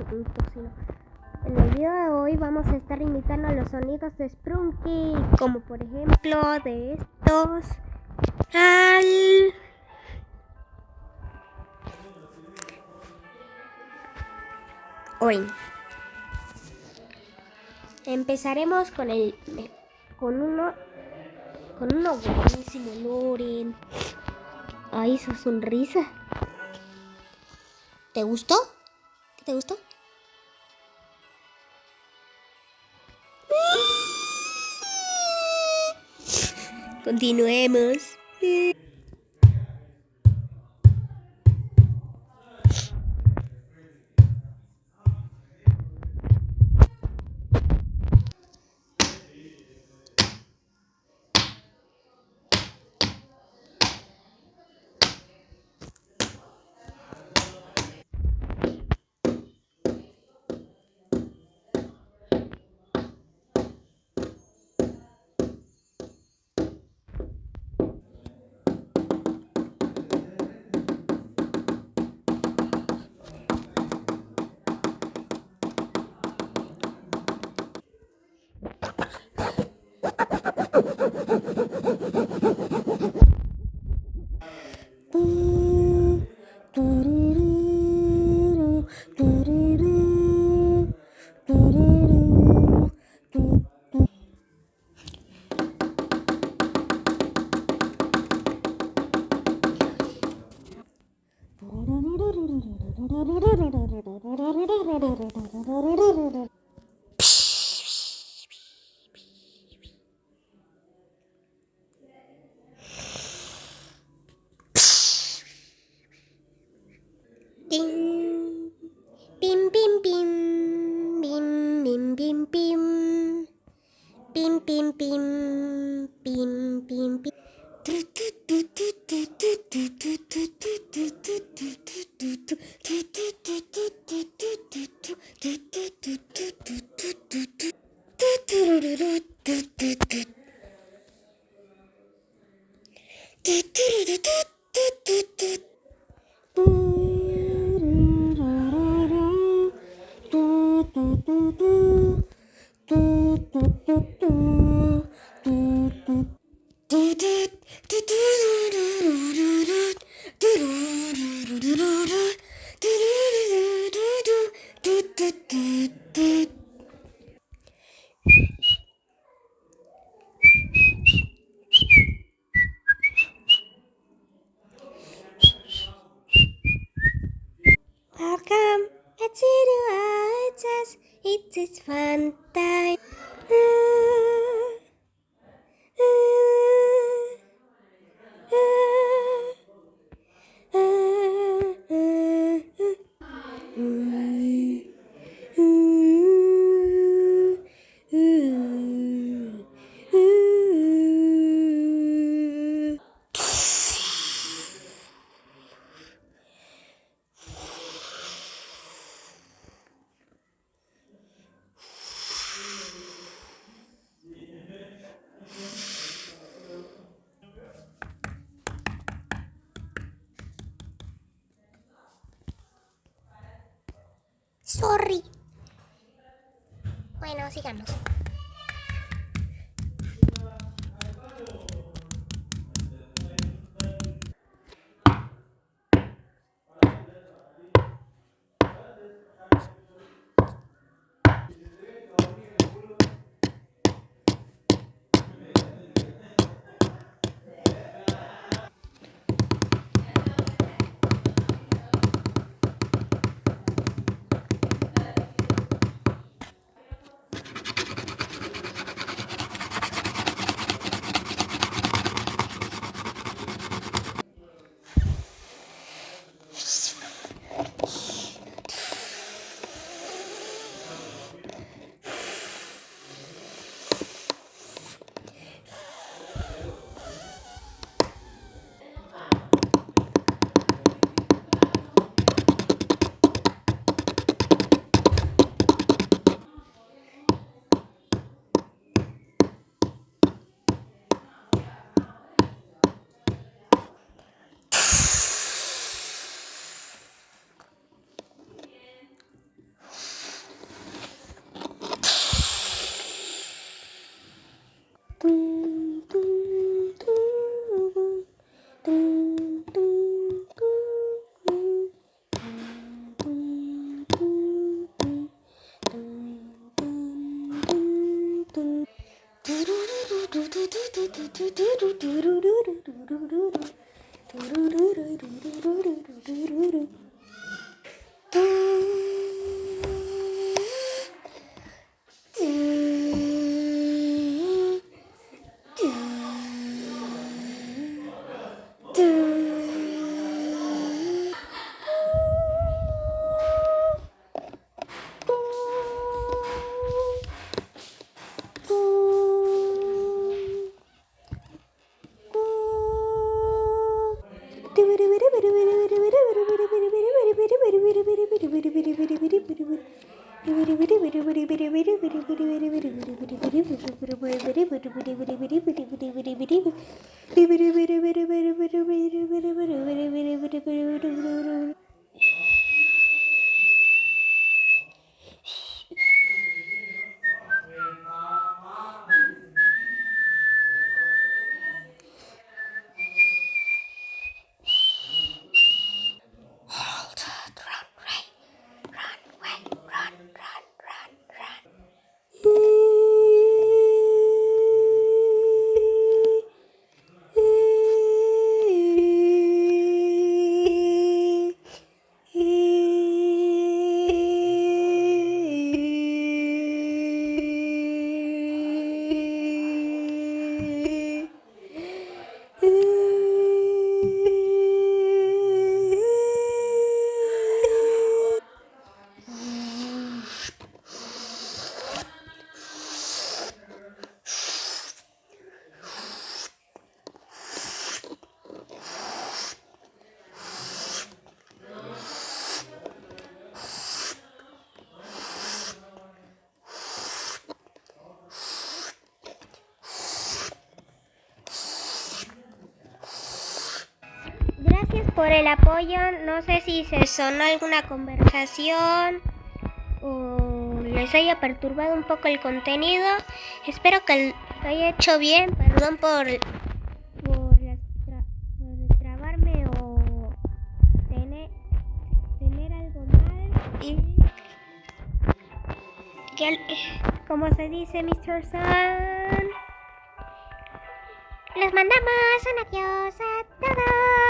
con tocino. En el video de hoy vamos a estar imitando los sonidos de Sprunki, como por ejemplo de estos al... Hoy empezaremos con uno buenísimo, Loren. Ay, su sonrisa. ¿Te gustó? ¿Qué te gustó? Continuemos. Pim, pim, pim, pim, pim, pim, pim, pim, pim, pim, pim, pim, pim, pim. Welcome to the Hace. It's fun time. Sorry. Bueno, sigamos. Gracias por el apoyo. No sé si se sonó alguna conversación o les haya perturbado un poco el contenido. Espero que lo haya hecho bien. Perdón por trabarme o tener algo mal. Y como se dice, Mr. Sun, les mandamos un adiós a todos.